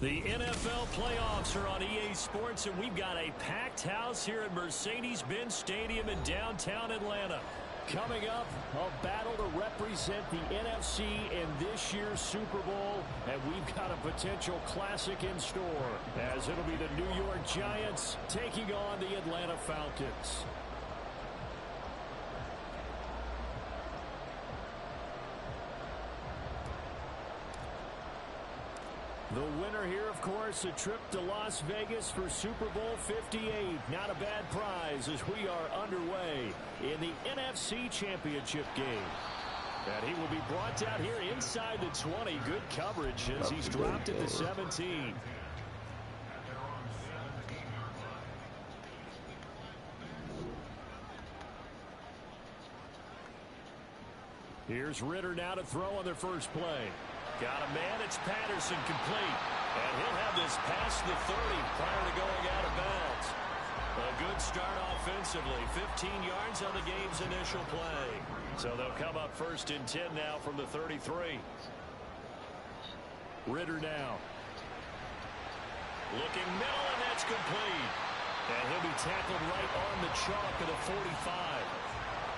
The NFL playoffs are on EA Sports, and we've got a packed house here at Mercedes-Benz Stadium in downtown Atlanta. Coming up, a battle to represent the NFC in this year's Super Bowl, and we've got a potential classic in store, as it'll be the New York Giants taking on the Atlanta Falcons. The winner here, of course, a trip to Las Vegas for Super Bowl 58. Not a bad prize as we are underway in the NFC Championship game. And he will be brought down here inside the 20. Good coverage as he's dropped at the 17. Here's Ritter now to throw on their first play. Got a man, it's Patterson, complete. And he'll have this past the 30 prior to going out of bounds. A good start offensively. 15 yards on the game's initial play. So they'll come up first and 10 now from the 33. Ritter now. Looking middle, and that's complete. And he'll be tackled right on the chalk of the 45.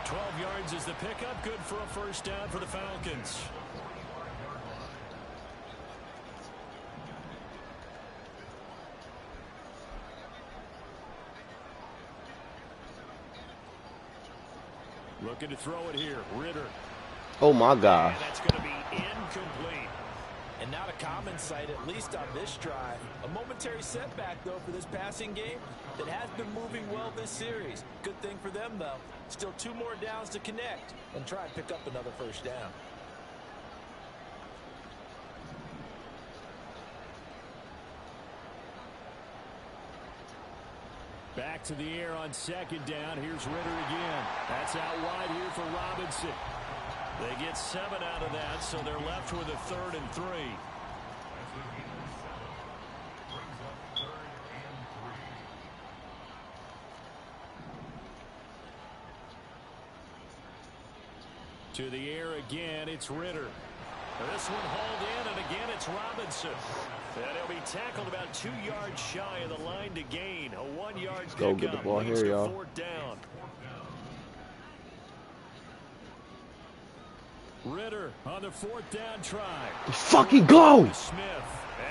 12 yards is the pickup. Good for a first down for the Falcons. Looking to throw it here. Ritter. Oh, my God. And that's going to be incomplete. And not a common sight, at least on this drive. A momentary setback, though, for this passing game that has been moving well this series. Good thing for them, though. Still 2 more downs to connect and try and pick up another first down. Back to the air on second down. Here's Ritter again. That's out wide here for Robinson. They get 7 out of that, so they're left with a 3rd and 3. To the air again, it's Ritter. This one hauled in, and again it's Robinson. And he'll be tackled about 2 yards shy of the line to gain. A 1-yard pickup. Go get the ball here, y'all. 4th down. Ritter on the 4th down try. Let's fucking go! Smith,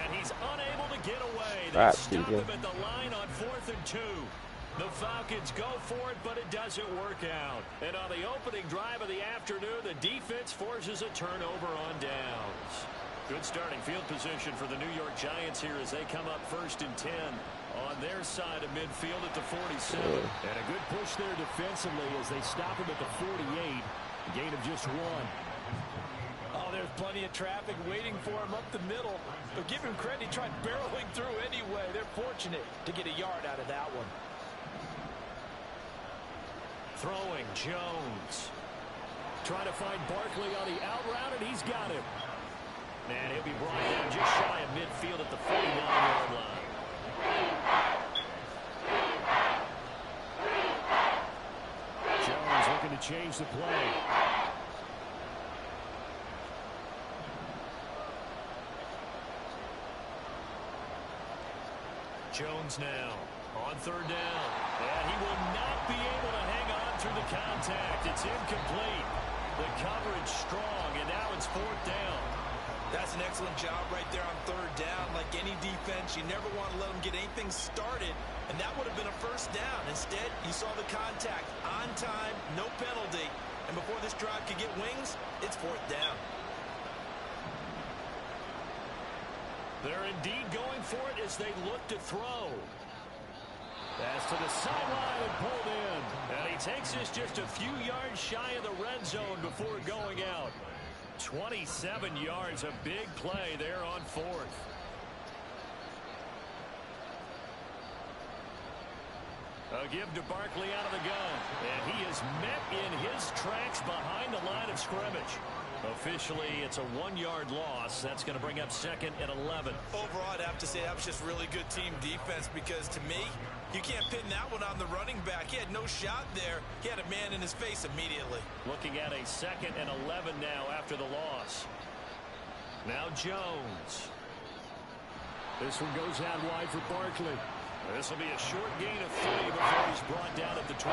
and he's unable to get away. They Right, stop him at the line on 4th and 2. The Falcons go for it, but it doesn't work out. And on the opening drive of the afternoon, the defense forces a turnover on downs. Good starting field position for the New York Giants here as they come up 1st and 10 on their side of midfield at the 47. And a good push there defensively as they stop him at the 48. A gain of just 1. Oh, there's plenty of traffic waiting for him up the middle. But give him credit, he tried barreling through anyway. They're fortunate to get a yard out of that one. Throwing Jones. Trying to find Barkley on the out route, and he's got him. And he'll be brought down just shy of midfield at the 49-yard line. Jones looking to change the play. Jones now on 3rd down. And he will not be able to hang on through the contact. It's incomplete. The coverage strong, and now it's 4th down. That's an excellent job right there on 3rd down. Like any defense, you never want to let them get anything started, and that would have been a first down. Instead, you saw the contact on time, no penalty, and before this drive could get wings, it's 4th down. They're indeed going for it as they look to throw. Pass to the sideline and pulled in. And he takes this just a few yards shy of the red zone before going out. 27 yards, a big play there on 4th. A give to Barkley out of the gun. And he is met in his tracks behind the line of scrimmage. Officially, it's a 1-yard loss. That's going to bring up 2nd and 11. Overall, I'd have to say that was just really good team defense because, to me, you can't pin that one on the running back. He had no shot there. He had a man in his face immediately. Looking at a 2nd and 11 now after the loss. Now Jones. This one goes out wide for Barkley. This will be a short gain of 3 before he's brought down at the 22.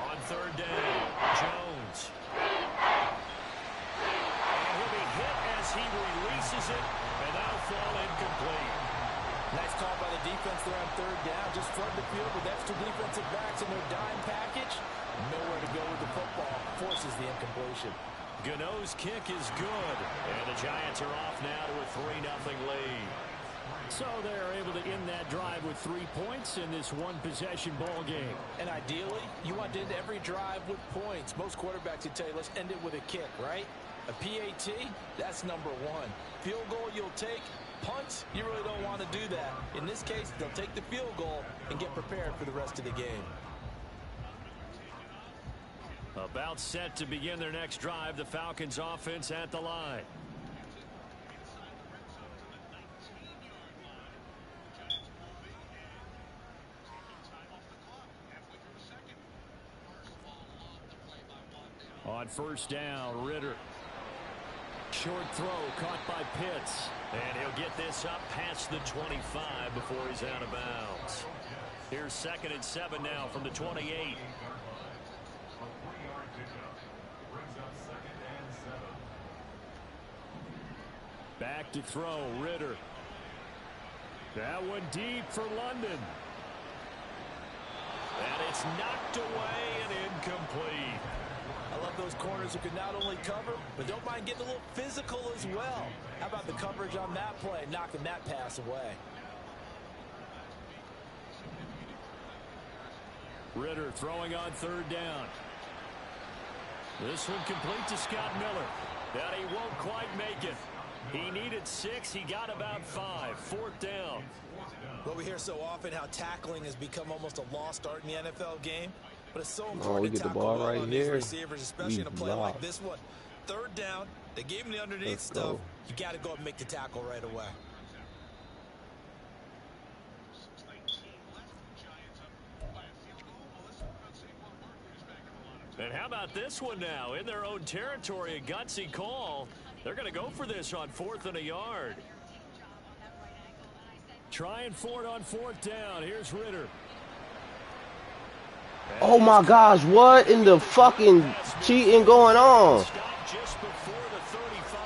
On third down, Jones. And he'll be hit as he releases it, and that'll fall incomplete. Nice call by the defense there on third down. Just flood the field with extra defensive backs in their dime package. Nowhere to go with the football. Forces the incompletion. Gano's kick is good, and the Giants are off now to a 3-0 lead. So they're able to end that drive with 3 points in this one-possession ball game. And ideally, you want to end every drive with points. Most quarterbacks would tell you, let's end it with a kick, right? A PAT, that's number 1. Field goal you'll take. Punts, you really don't want to do that. In this case, they'll take the field goal and get prepared for the rest of the game. About set to begin their next drive, the Falcons offense at the line. On first down, Ritter. Short throw caught by Pitts. And he'll get this up past the 25 before he's out of bounds. Here's 2nd and 7 now from the 28. Back to throw, Ritter. That one deep for London. And it's knocked away and incomplete. I love those corners who can not only cover, but don't mind getting a little physical as well. How about the coverage on that play, knocking that pass away? Ritter throwing on third down. This one complete to Scott Miller. And he won't quite make it. He needed 6. He got about 5. 4th down. Well, we hear so often how tackling has become almost a lost art in the NFL game. But it's so we important to get the tackle ball well right on these here. receivers, especially in a play block. like this one. Third down, they gave him the underneath Let's stuff. go. You got to go and make the tackle right away. And how about this one now? In their own territory, a gutsy call. They're going to go for this on 4th and a yard. Trying for it on 4th down. Here's Ritter. Oh my gosh, what in the fucking cheating going on? Just before the 35.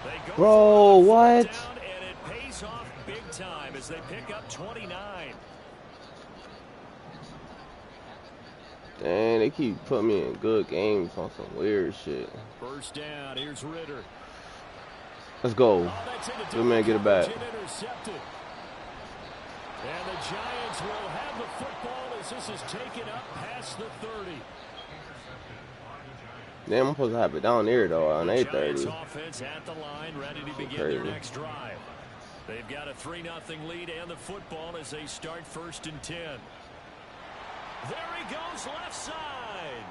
They go Bro, for what? down, and it pays off big time as they pick up 29. Dang, they keep putting me in good games on some weird shit. First down, here's Ritter. Let's go. Oh, Good man, get it back. Intercepted. And the Giants will have the football as this is taken up past the 30. Damn, I'm supposed to have it down there though on The Giants 8:30. offense at the line, ready to begin their next drive. They've got a 3-0 lead and the football as they start 1st and 10. There he goes, left side.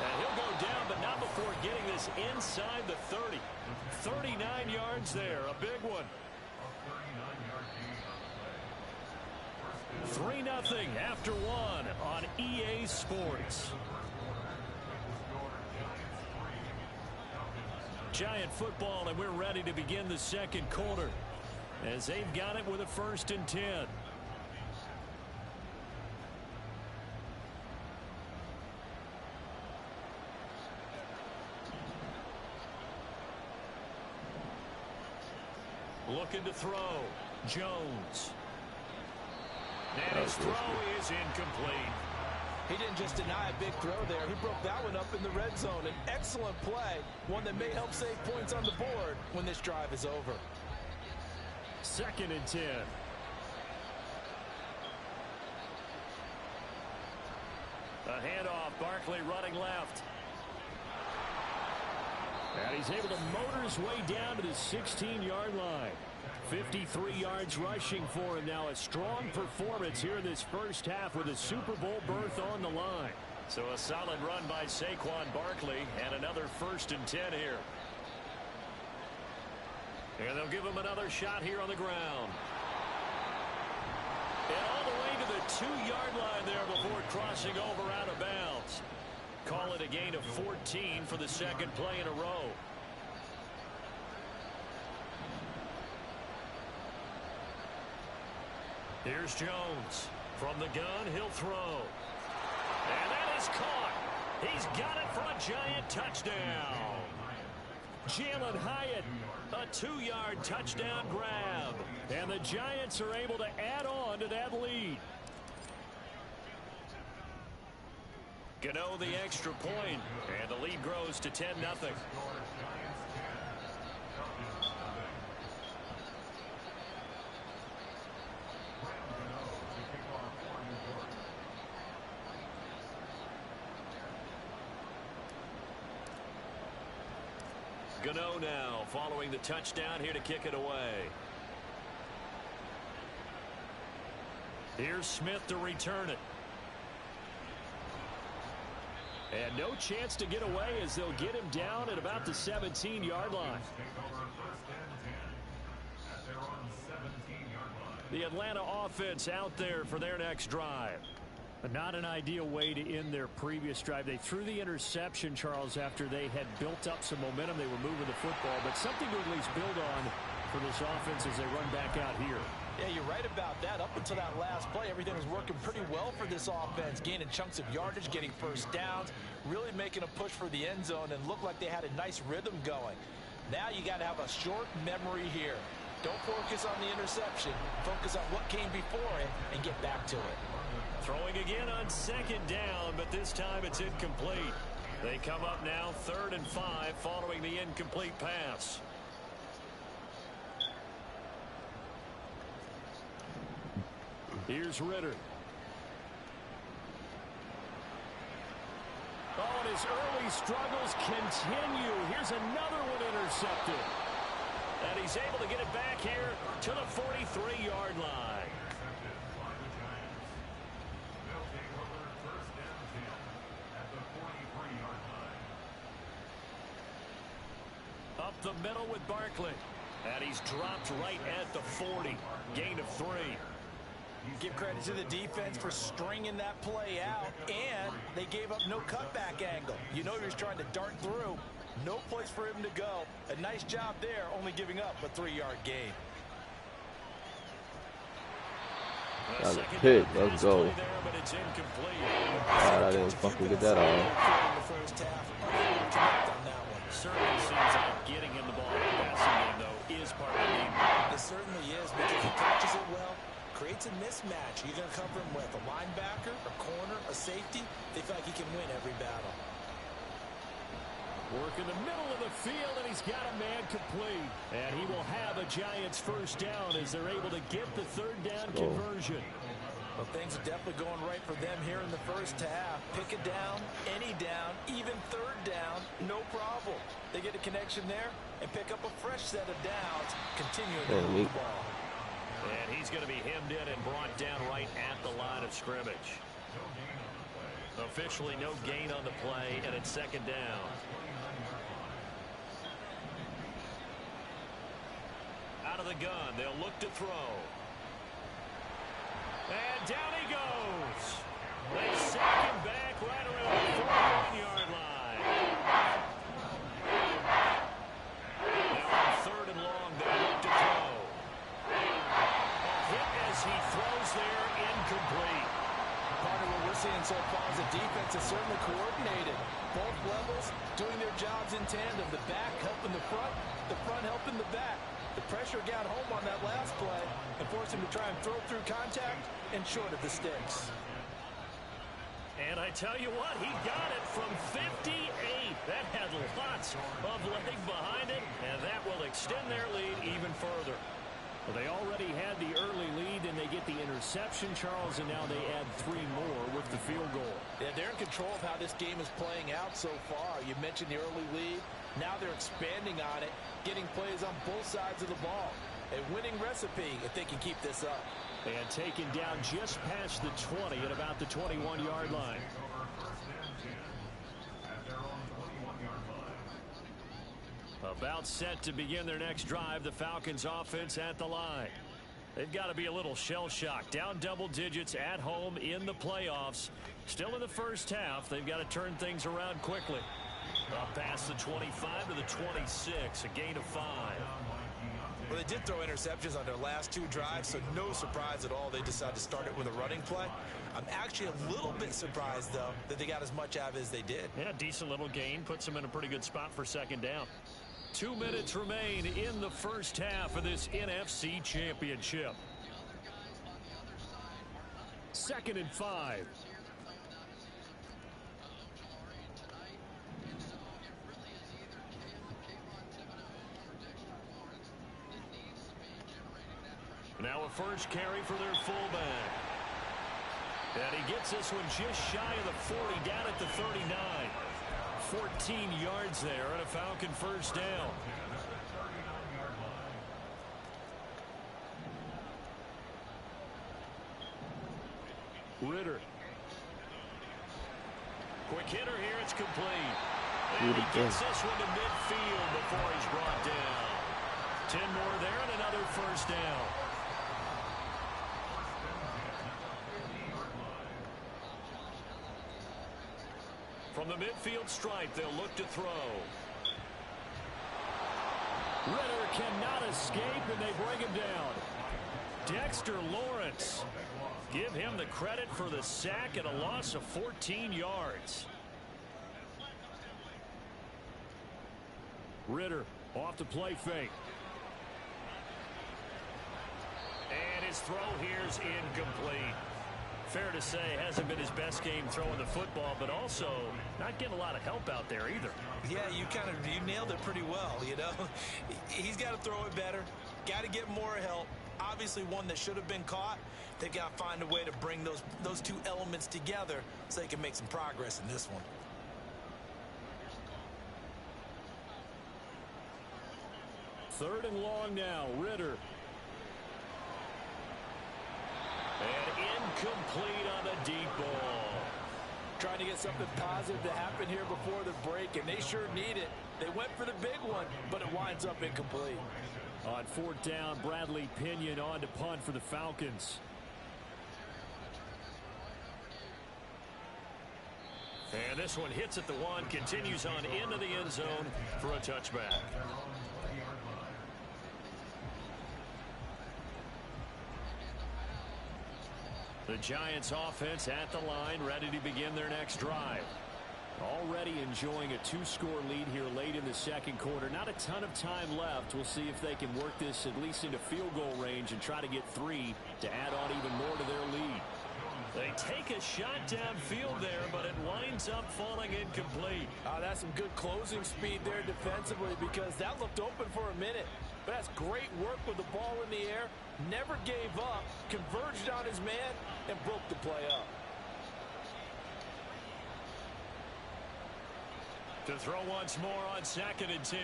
And he'll go down, but not before getting this inside the 30. 39 yards there, a big one. 3-0 after 1 on EA Sports. Giant football, and we're ready to begin the second quarter as they've got it with a 1st and 10. Looking to throw. Jones. And his throw is incomplete. He didn't just deny a big throw there. He broke that one up in the red zone. An excellent play. One that may help save points on the board when this drive is over. 2nd and 10. A handoff. Barkley running left. And he's able to motor his way down to the 16-yard line. 53 yards rushing for him now. A strong performance here in this first half with a Super Bowl berth on the line. So a solid run by Saquon Barkley and another 1st and 10 here. And they'll give him another shot here on the ground. And all the way to the 2-yard line there before crossing over out of bounds. Call it a gain of 14 for the 2nd play in a row. Here's Jones. From the gun, he'll throw. And that is caught. He's got it for a giant touchdown. Jalen Hyatt, a 2-yard touchdown grab. And the Giants are able to add on to that lead. Gano the extra point, and the lead grows to 10-0. Gano now following the touchdown here to kick it away. Here's Smith to return it. And no chance to get away as they'll get him down at about the 17-yard line. The Atlanta offense out there for their next drive. Not an ideal way to end their previous drive. They threw the interception, Charles, after they had built up some momentum. They were moving the football, but something to at least build on for this offense as they run back out here. Yeah, you're right about that. Up until that last play, everything was working pretty well for this offense, gaining chunks of yardage, getting first downs, really making a push for the end zone, and looked like they had a nice rhythm going. Now you got to have a short memory here. Don't focus on the interception. Focus on what came before it and get back to it. Throwing again on second down, but this time it's incomplete. They come up now 3rd and 5 following the incomplete pass. Here's Ritter. Oh, and his early struggles continue. Here's another one intercepted. And he's able to get it back here to the 43-yard line. Up the middle with Barkley. And he's dropped right at the 40. Gain of 3. Give credit to the defense for stringing that play out, and they gave up no cutback angle. You know he was trying to dart through. No place for him to go. A nice job there, only giving up a 3-yard gain. That was a pick. Let's go. God, I didn't fucking get that on. Certainly seems like getting him the ball in the passing game, though, is part of the game. It certainly is, because he catches it well, creates a mismatch. You're going to cover him with a linebacker, a corner, a safety. They feel like he can win every battle. Work in the middle of the field, and he's got a man complete. And he will have a Giants first down as they're able to get the 3rd down conversion. Well, things are definitely going right for them here in the first half. Pick it down, any down, even 3rd down, no problem. They get a connection there and pick up a fresh set of downs, continuing to move the ball. And he's going to be hemmed in and brought down right at the line of scrimmage. Officially no gain on the play, and it's 2nd down. Out of the gun, they'll look to throw. And down he goes. They sack him back right around the 41-yard line. Now on 3rd and long, they'll look to throw. A hit as he throws there, incomplete. Part of what we're seeing so far is the defense is certainly coordinated. Both levels doing their jobs in tandem. The back helping the front helping the back. The pressure got home on that last play and forced him to try and throw through contact and short of the sticks. And I tell you what, he got it from 58. That had lots of leg behind it, and that will extend their lead even further. Well, they already had the early lead, and they get the interception, Charles, and now they add 3 more with the field goal. Yeah, they're in control of how this game is playing out so far. You mentioned the early lead. Now they're expanding on it, getting plays on both sides of the ball. A winning recipe if they can keep this up. And taken down just past the 20 at about the 21-yard line. About set to begin their next drive, the Falcons offense at the line. They've got to be a little shell-shocked. Down double digits at home in the playoffs. Still in the first half. They've got to turn things around quickly. Up past the 25 to the 26, a gain of 5. Well, they did throw interceptions on their last 2 drives, so no surprise at all they decided to start it with a running play. I'm actually a little bit surprised, though, that they got as much out of it as they did. Yeah, decent little gain. Puts them in a pretty good spot for second down. 2 minutes remain in the first half of this NFC Championship. 2nd and 5. Now a first carry for their fullback. And he gets this one just shy of the 40, down at the 39. 14 yards there and a Falcon first down. Ritter. Quick hitter here, it's complete. And he gets this one to midfield before he's brought down. 10 more there and another first down. From the midfield stripe, they'll look to throw. Ritter cannot escape, and they bring him down. Dexter Lawrence. Give him the credit for the sack and a loss of 14 yards. Ritter off the play fake. And his throw here's incomplete. Fair to say, hasn't been his best game throwing the football, but also not getting a lot of help out there either. Yeah, you nailed it pretty well, you know. He's got to throw it better, got to get more help. Obviously one that should have been caught. They've got to find a way to bring those 2 elements together so they can make some progress in this one. Third and long now, Ritter. And incomplete on the deep ball. Trying to get something positive to happen here before the break, and they sure need it. They went for the big one, but it winds up incomplete. On 4th down, Bradley Pinion on to punt for the Falcons. And this one hits at the 1, continues on into the end zone for a touchback. The Giants offense at the line, ready to begin their next drive. Already enjoying a 2-score lead here late in the second quarter. Not a ton of time left. We'll see if they can work this at least into field goal range and try to get 3 to add on even more to their lead. They take a shot downfield there, but it winds up falling incomplete. That's some good closing speed there defensively, because that looked open for a minute. But that's great work with the ball in the air. Never gave up, converged on his man, and broke the play up. To throw once more on 2nd and 10.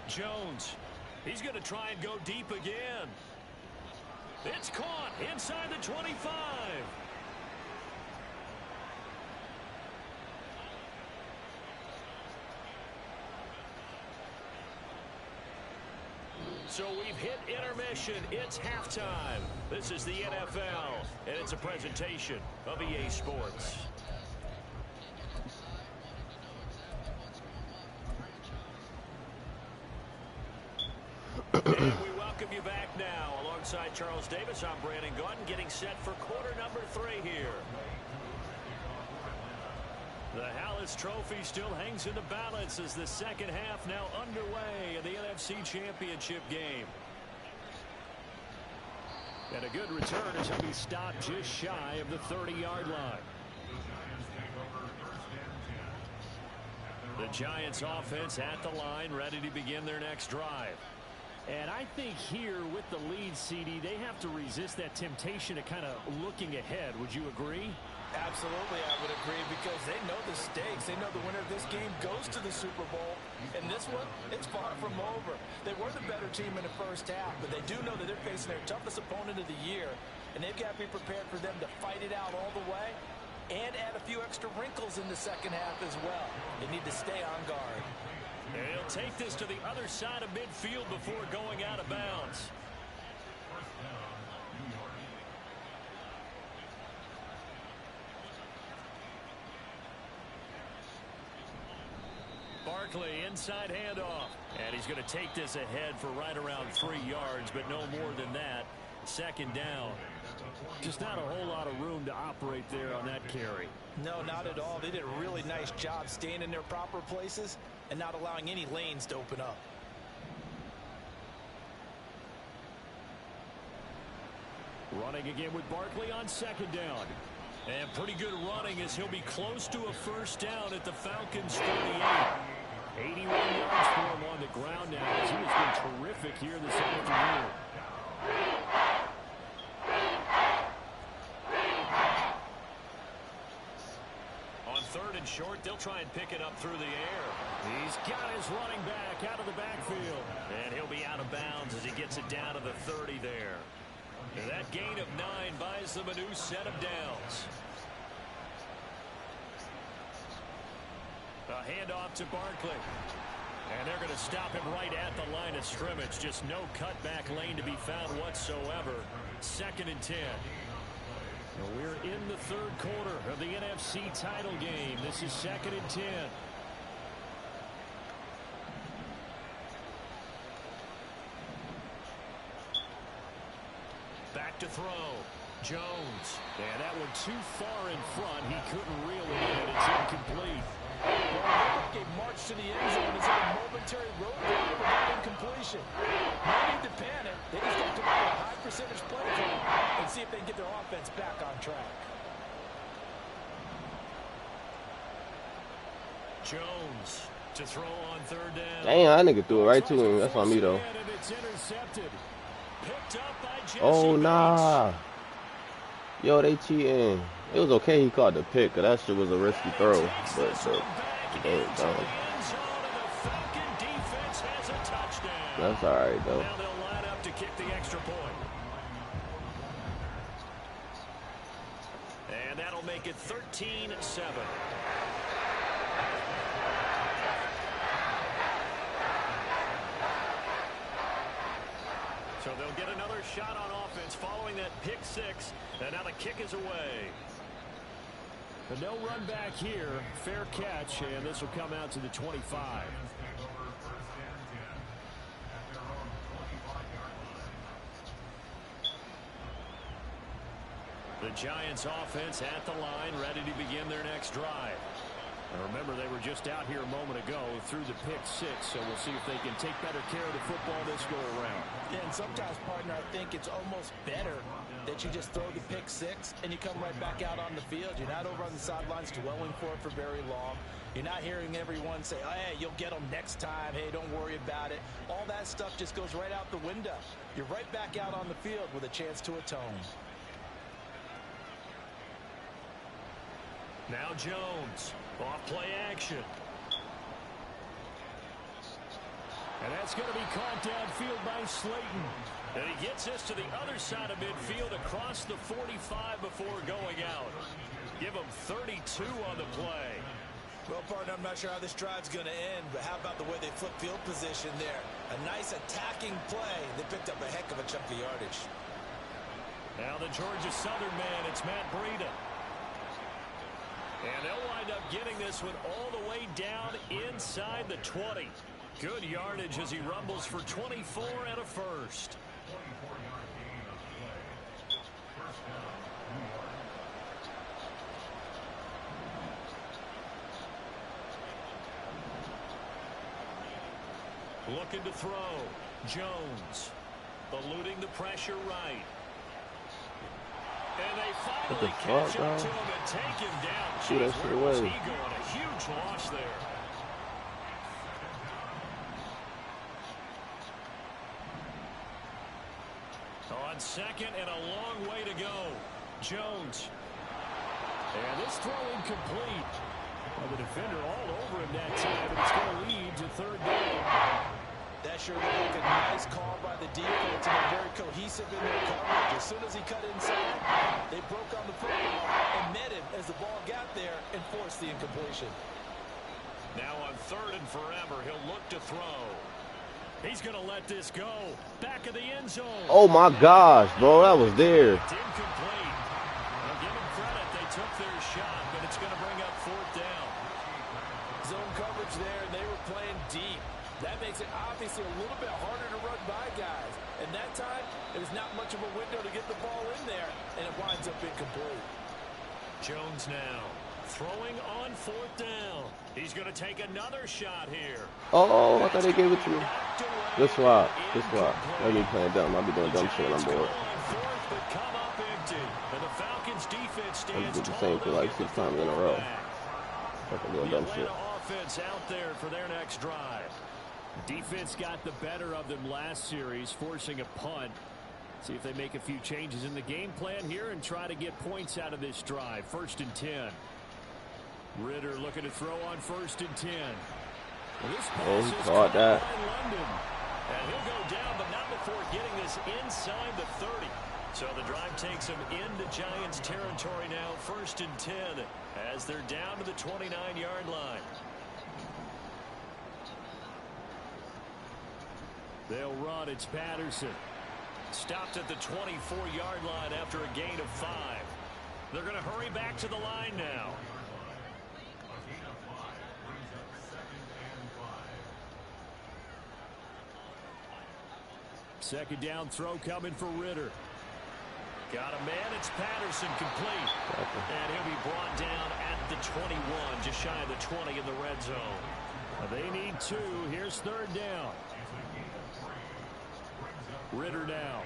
Jones. He's going to try and go deep again. It's caught inside the 25. So we've hit intermission. It's halftime. This is the NFL, and it's a presentation of EA Sports. And we welcome you back now. Alongside Charles Davis, I'm Brandon Gaudin, getting set for quarter number 3 here. The Hallis Trophy still hangs in the balance as the second half now underway in the NFC Championship game. And a good return as he'll be stopped just shy of the 30-yard line. The Giants offense at the line, ready to begin their next drive. And I think here with the lead, CD, they have to resist that temptation to kind of looking ahead. Would you agree? Absolutely, I would agree, because they know the stakes. They know the winner of this game goes to the Super Bowl. And this one, it's far from over. They were the better team in the first half, but they do know that they're facing their toughest opponent of the year. And they've got to be prepared for them to fight it out all the way and add a few extra wrinkles in the second half as well. They need to stay on guard. And he'll take this to the other side of midfield before going out of bounds. Barkley inside handoff. And he's going to take this ahead for right around 3 yards, but no more than that. Second down. Just not a whole lot of room to operate there on that carry. No, not at all. They did a really nice job staying in their proper places and not allowing any lanes to open up. Running again with Barkley on second down. And pretty good running as he'll be close to a first down at the Falcons' 38. 81 yards for him on the ground now as he has been terrific here this afternoon. On third and short, they'll try and pick it up through the air. He's got his running back out of the backfield. And he'll be out of bounds as he gets it down to the 30 there. And that gain of 9 buys them a new set of downs. A handoff to Barkley. And they're going to stop him right at the line of scrimmage. Just no cutback lane to be found whatsoever. Second and 10. And we're in the third quarter of the NFC title game. This is second and 10. Back to throw. Jones. And that one too far in front. He couldn't reel it in. It's incomplete. Well, a march to the end zone is a momentary roadblock for that incompletion. No need to panic. They just got to come up with a high percentage play call and see if they can get their offense back on track. Jones to throw on third down. Damn, that nigga threw it right to him. That's on me, though. It's intercepted. Picked up by Jesse Oh, nah. Bates. Yo, they cheating. It was okay he caught the pick, because that shit was a risky throw. But damn, that's all right, though. Now they'll line up to kick the extra point. And that'll make it 13-7. So they'll get another shot on offense following that pick six. And now the kick is away. But no run back here. Fair catch, and this will come out to the 25. The Giants offense at the line, ready to begin their next drive. And remember, they were just out here a moment ago through the pick six, so we'll see if they can take better care of the football this go around. Yeah, and sometimes, partner, I think it's almost better that you just throw the pick six and you come right back out on the field. You're not over on the sidelines dwelling for it for very long. You're not hearing everyone say, oh, hey, you'll get them next time. Hey, don't worry about it. All that stuff just goes right out the window. You're right back out on the field with a chance to atone. Now Jones, off play action. And that's going to be caught downfield by Slayton. And he gets this to the other side of midfield across the 45 before going out. Give him 32 on the play. Well, partner, I'm not sure how this drive's going to end, but how about the way they flip field position there? A nice attacking play. They picked up a heck of a chunk of yardage. Now the Georgia Southern man, it's Matt Breida. And they'll wind up getting this one all the way down inside the 20. Good yardage as he rumbles for 24 and a first. Looking to throw. Jones eluding the pressure right. And they finally catch up to him and take him down. Shoot that shit away. He going a huge loss there. On second and a long way to go. Jones. And this throw incomplete. Well, the defender all over him that time, and it's going to lead to third down. That sure looked like a nice call by the defense, and they're very cohesive in their coverage. As soon as he cut inside, they broke on the football and met him as the ball got there and forced the incompletion. Now on third and forever, he'll look to throw. He's going to let this go. Back of the end zone. Oh, my gosh, bro. That was there. It's incomplete. I'll give them credit. They took their shot, but it's going to bring up fourth down. Zone coverage there, and they were playing deep. That makes it obviously a little bit harder to run by guys. And that time, there's not much of a window to get the ball in there, and it winds up incomplete. Jones now throwing on 4th down. He's going to take another shot here. Oh, I thought they gave it to me. Good swap. Good swap. Let me playing dumb. I'll be doing dumb shit when I'm bored. I did the same for like 6 times in a row. I'm doing dumb shit. Offense out there for their next drive. Defense got the better of them last series, forcing a punt. See if they make a few changes in the game plan here and try to get points out of this drive. 1st and 10. Ritter looking to throw on 1st and 10. Oh, he caught that. And he'll go down, but not before getting this inside the 30. So the drive takes him into Giants territory now. 1st and 10 as they're down to the 29-yard line. They'll run. It's Patterson. Stopped at the 24-yard line after a gain of 5. They're going to hurry back to the line now. Second down throw coming for Ritter. Got a man. It's Patterson complete. And he'll be brought down at the 21, just shy of the 20 in the red zone. They need 2. Here's 3rd down. Ritter now.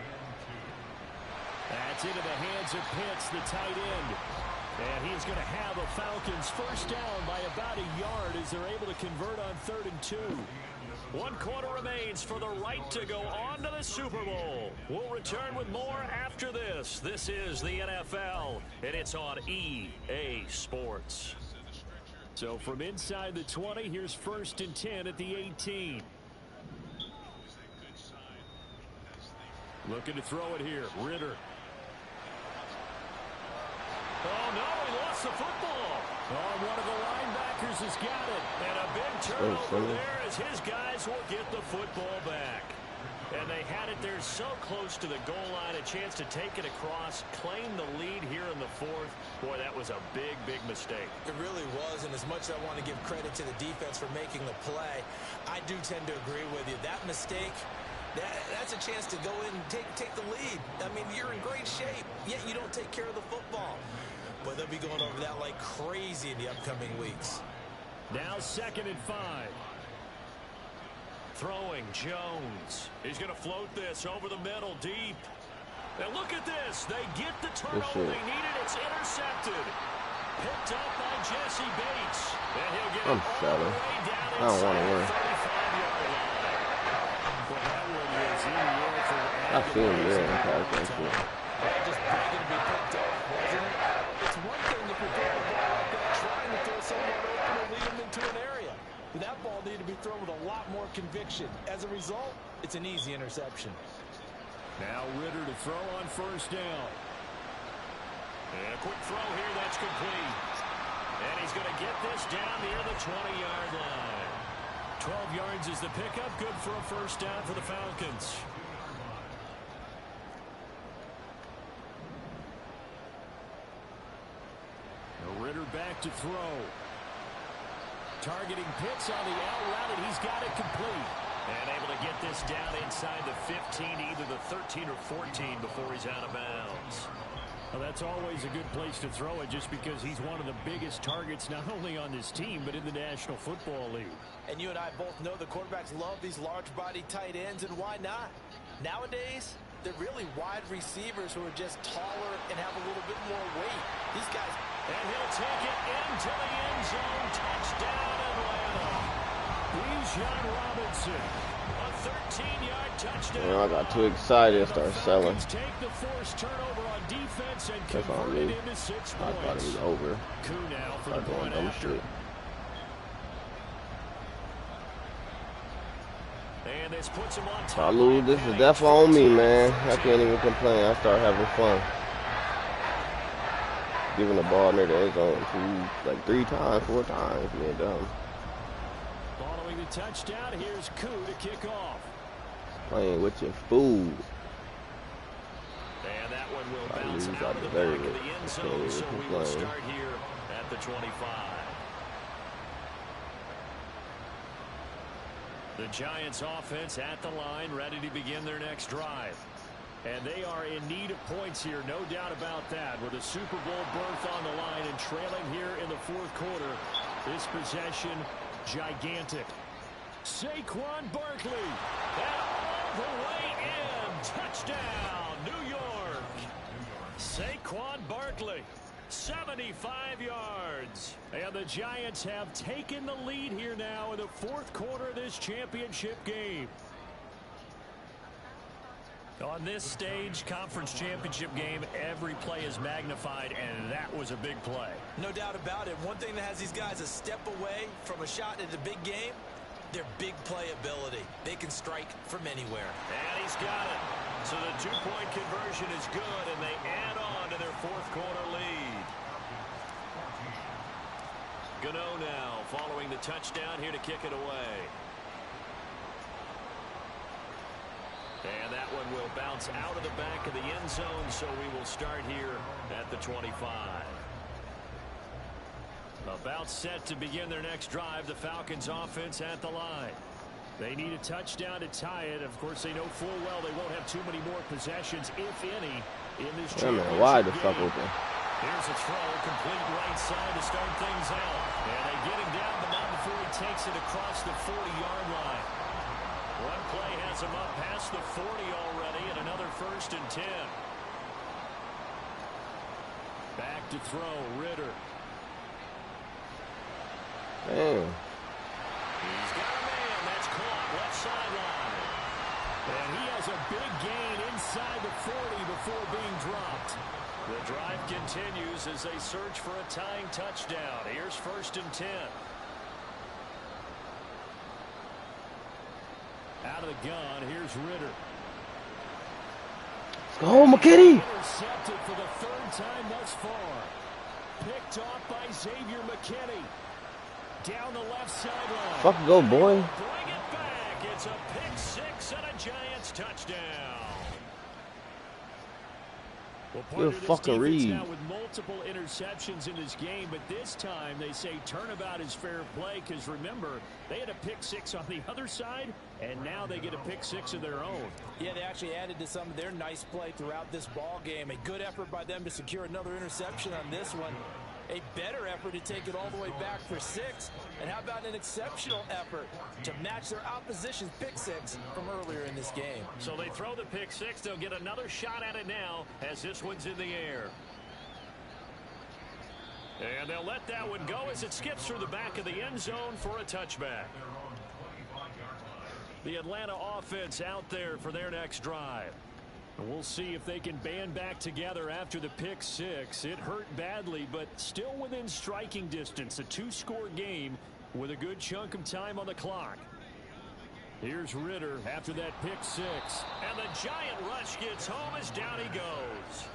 That's into the hands of Pitts, the tight end. And he's going to have the Falcons first down by about a yard as they're able to convert on 3rd and 2. 1 quarter remains for the right to go on to the Super Bowl. We'll return with more after this. This is the NFL, and it's on EA Sports. So from inside the 20, here's 1st and 10 at the 18. Looking to throw it here. Ritter. Oh, no, he lost the football. Oh, one of the linebackers has got it. And a big turnover there as his guys will get the football back. And they had it there so close to the goal line, a chance to take it across, claim the lead here in the 4th. Boy, that was a big, big mistake. It really was, and as much as I want to give credit to the defense for making the play, I do tend to agree with you. That mistake, that's a chance to go in and take the lead. I mean, you're in great shape, yet you don't take care of the football. But they'll be going over that like crazy in the upcoming weeks. Now 2nd and 5. Throwing Jones. He's going to float this over the middle deep. And look at this. They get the turnover they needed. It's intercepted. Picked up by Jesse Bates. And he'll get it all the way down I don't want to win. I feel him there in the pass. Just begging to be picked up, wasn't it? It's one thing if you're throwing the ball like that, trying to throw someone open and lead them into an area. But that ball needed to be thrown with a lot more conviction. As a result, it's an easy interception. Now Ritter to throw on 1st down. And a quick throw here, that's complete. And he's going to get this down near the 20-yard line. 12 yards is the pickup, good for a 1st down for the Falcons. Ritter back to throw. Targeting Pitts on the out route, and he's got it complete. And able to get this down inside the 15, either the 13 or 14 before he's out of bounds. Well, that's always a good place to throw it just because he's one of the biggest targets not only on this team but in the National Football League. And you and I both know the quarterbacks love these large-body tight ends, and why not? Nowadays, they're really wide receivers who are just taller and have a little bit more weight. These guys... And he'll take it into the end zone. Touchdown, Atlanta. Bijan Robinson. A 13-yard touchdown. Man, I got too excited and started selling. Take the forced turnover on defense and that's on convert me. it into 6 points. I thought it was over. Coup now for the doing point dumb after. shit. And this puts him on top. If I lose, this is definitely on me, man. I can't even complain. I start having fun. Giving the ball near the end zone like 3 times, 4 times, man, dumb. Following the touchdown, here's Coup to kick off. Playing with your food. And that one will bounce out of the back of the end zone, so we will start here at the 25. The Giants offense at the line, ready to begin their next drive. And they are in need of points here, no doubt about that. With a Super Bowl berth on the line and trailing here in the fourth quarter. This possession, gigantic. Saquon Barkley, and all the way in. Touchdown, New York. Saquon Barkley, 75 yards. And the Giants have taken the lead here now in the fourth quarter of this championship game. On this stage, conference championship game, every play is magnified, and that was a big play. No doubt about it. One thing that has these guys a step away from a shot at a big game, their big play ability. They can strike from anywhere. And he's got it. So the two-point conversion is good, and they add on to their fourth quarter lead. Gano now following the touchdown here to kick it away. And that one will bounce out of the back of the end zone, so we will start here at the 25. About set to begin their next drive, the Falcons offense at the line. They need a touchdown to tie it. Of course, they know full well they won't have too many more possessions, if any, in this championship why the fuck game. open? Here's a throw, complete right side to start things out. And they get him down, but not before he takes it across the 40-yard line. One play has him up past the 40 already, and another 1st and 10. Back to throw, Ritter. Damn. He's got a man. That's caught left sideline. And he has a big gain inside the 40 before being dropped. The drive continues as they search for a tying touchdown. Here's 1st and 10. Out of the gun, here's Ritter. Let's go, McKinney. Intercepted for the 3rd time thus far. Picked off by Xavier McKinney. Down the left sideline. Fuck go, boy. Bring it back. It's a pick 6 and a Giants touchdown. Well, part of this fucking defense read. now with multiple interceptions in this game, but this time they say turnabout is fair play because remember, they had a pick 6 on the other side, and now they get a pick 6 of their own. Yeah, they actually added to some of their nice play throughout this ball game. A good effort by them to secure another interception on this one. A better effort to take it all the way back for 6. And how about an exceptional effort to match their opposition's pick 6 from earlier in this game? So they throw the pick 6. They'll get another shot at it now as this one's in the air. And they'll let that one go as it skips through the back of the end zone for a touchback. The Atlanta offense out there for their next drive. And we'll see if they can band back together after the pick 6. It hurt badly, but still within striking distance. A 2-score game with a good chunk of time on the clock. Here's Ritter after that pick 6. And the giant rush gets home as down he goes.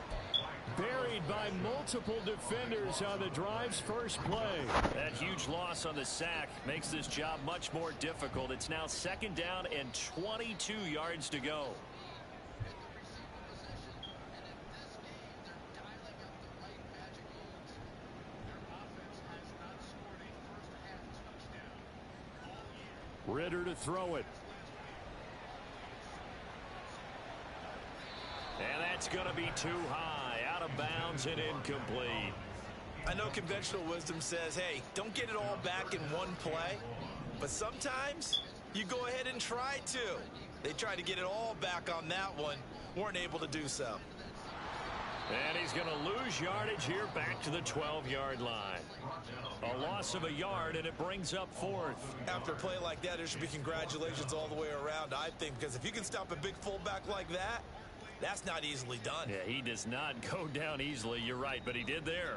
Buried by multiple defenders on the drive's first play. That huge loss on the sack makes this job much more difficult. It's now 2nd down and 22 yards to go. Ritter to throw it. And that's going to be too high. Out of bounds and incomplete. I know conventional wisdom says, hey, don't get it all back in one play. But sometimes you go ahead and try to. They tried to get it all back on that one. Weren't able to do so. And he's going to lose yardage here back to the 12-yard line. A loss of a yard, and it brings up 4th. After a play like that, there should be congratulations all the way around, I think, because if you can stop a big fullback like that, that's not easily done. Yeah, he does not go down easily. You're right, but he did there.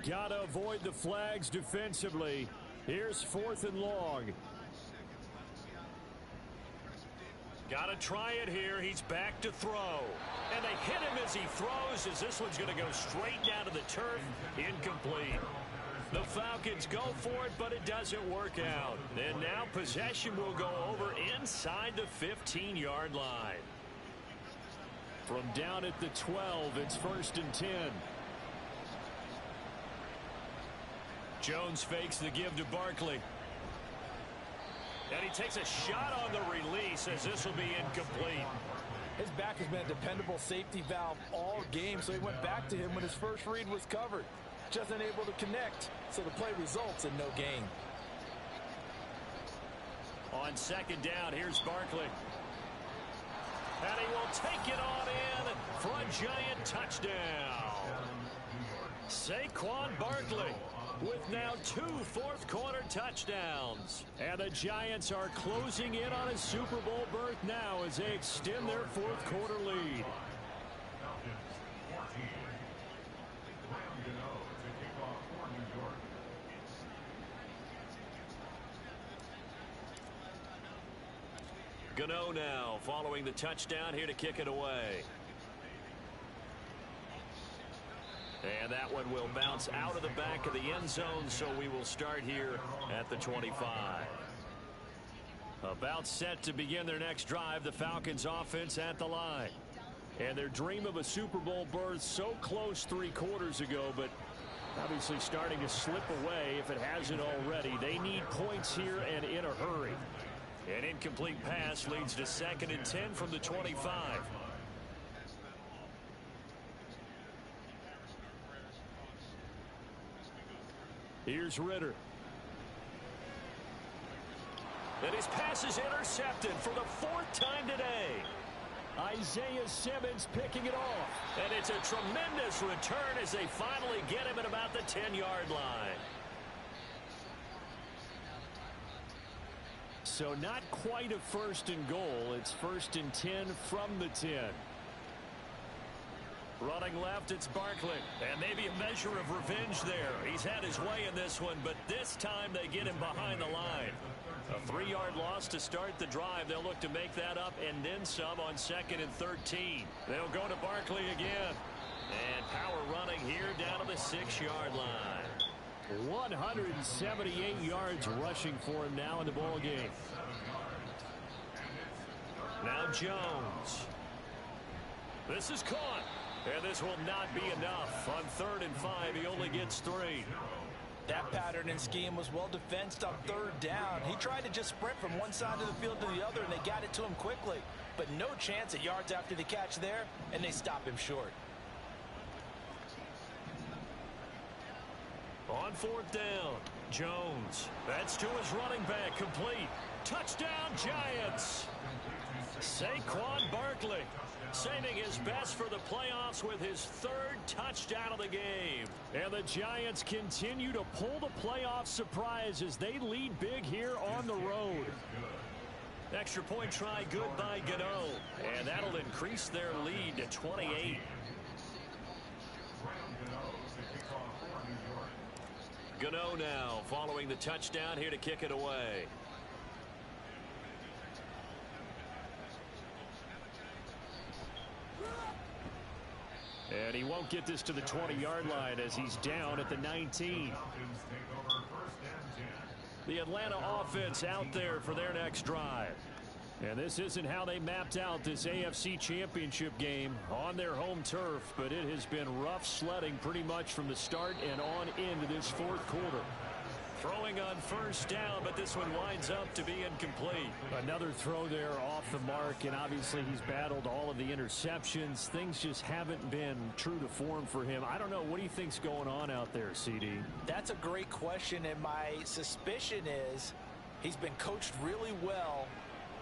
Got to avoid the flags defensively. Here's 4th and long. Got to try it here. He's back to throw. And they hit him as he throws, as this one's going to go straight down to the turf. Incomplete. The Falcons go for it, but it doesn't work out. And now possession will go over inside the 15-yard line. From down at the 12, it's 1st and 10. Jones fakes the give to Barkley. And he takes a shot on the release as this will be incomplete. His back has been a dependable safety valve all game, so he went back to him when his first read was covered. Just unable to connect, so the play results in no gain. On second down, here's Barkley. And he will take it on in for a Giant touchdown. Saquon Barkley with now 2 fourth-quarter touchdowns. And the Giants are closing in on a Super Bowl berth now as they extend their fourth-quarter lead. Gano now following the touchdown here to kick it away. And that one will bounce out of the back of the end zone, so we will start here at the 25. About set to begin their next drive, the Falcons offense at the line. And their dream of a Super Bowl berth so close 3 quarters ago, but obviously starting to slip away if it hasn't already. They need points here and in a hurry. An incomplete pass leads to 2nd and 10 from the 25. Here's Ritter. And his pass is intercepted for the 4th time today. Isaiah Simmons picking it off. And it's a tremendous return as they finally get him at about the 10-yard line. So not quite a 1st and goal. It's 1st and 10 from the 10. Running left, it's Barkley. And maybe a measure of revenge there. He's had his way in this one, but this time they get him behind the line. A 3-yard loss to start the drive. They'll look to make that up and then some on 2nd and 13. They'll go to Barkley again. And power running here down to the 6-yard line. 178 yards rushing for him now in the ball game. Now Jones. This is caught. And this will not be enough. On 3rd and 5, he only gets 3. That pattern and scheme was well defensed on 3rd down. He tried to just sprint from one side of the field to the other, and they got it to him quickly. But no chance at yards after the catch there, and they stop him short. On 4th down, Jones. That's to his running back, complete. Touchdown, Giants. Saquon Barkley saving his best for the playoffs with his 3rd touchdown of the game. And the Giants continue to pull the playoff surprise as they lead big here on the road. Extra point try good by Gano. And that'll increase their lead to 28. Gano now following the touchdown here to kick it away. And he won't get this to the 20-yard line as he's down at the 19. The Atlanta offense out there for their next drive. And this isn't how they mapped out this AFC Championship game on their home turf, but it has been rough sledding pretty much from the start and on into this 4th quarter. Throwing on 1st down, but this one winds up to be incomplete. Another throw there off the mark, and obviously he's battled all of the interceptions. Things just haven't been true to form for him. I don't know. What do you think's going on out there, CD? That's a great question, and my suspicion is he's been coached really well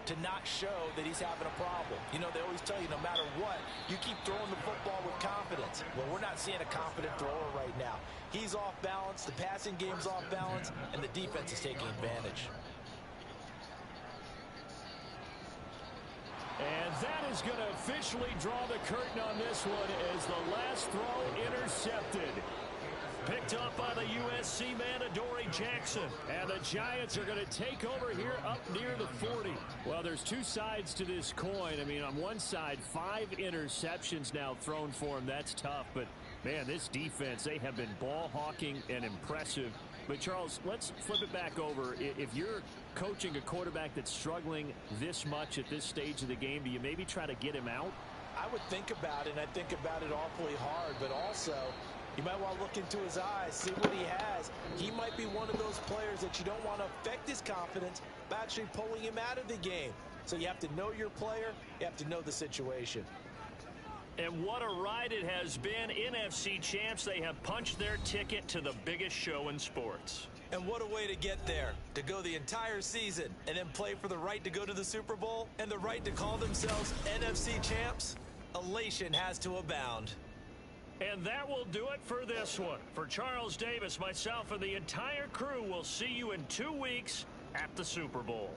to not show that he's having a problem. You know, they always tell you no matter what, you keep throwing the football with confidence. Well, we're not seeing a confident thrower right now. He's off balance, the passing game's off balance, and the defense is taking advantage. And that is going to officially draw the curtain on this one as the last throw intercepted. Picked up by the USC man, Adoree Jackson. And the Giants are going to take over here up near the 40. Well, there's 2 sides to this coin. I mean, on one side, 5 interceptions now thrown for him. That's tough. But, man, this defense, they have been ball hawking and impressive. But, Charles, let's flip it back over. If you're coaching a quarterback that's struggling this much at this stage of the game, do you maybe try to get him out? I would think about it, and I think about it awfully hard. But also, You might want to look into his eyes, see what he has. He might be one of those players that you don't want to affect his confidence by actually pulling him out of the game. So you have to know your player. You have to know the situation. And what a ride it has been. NFC champs, they have punched their ticket to the biggest show in sports. And what a way to get there, to go the entire season and then play for the right to go to the Super Bowl and the right to call themselves NFC champs. Elation has to abound. And that will do it for this one. For Charles Davis, myself, and the entire crew, we'll see you in 2 weeks at the Super Bowl.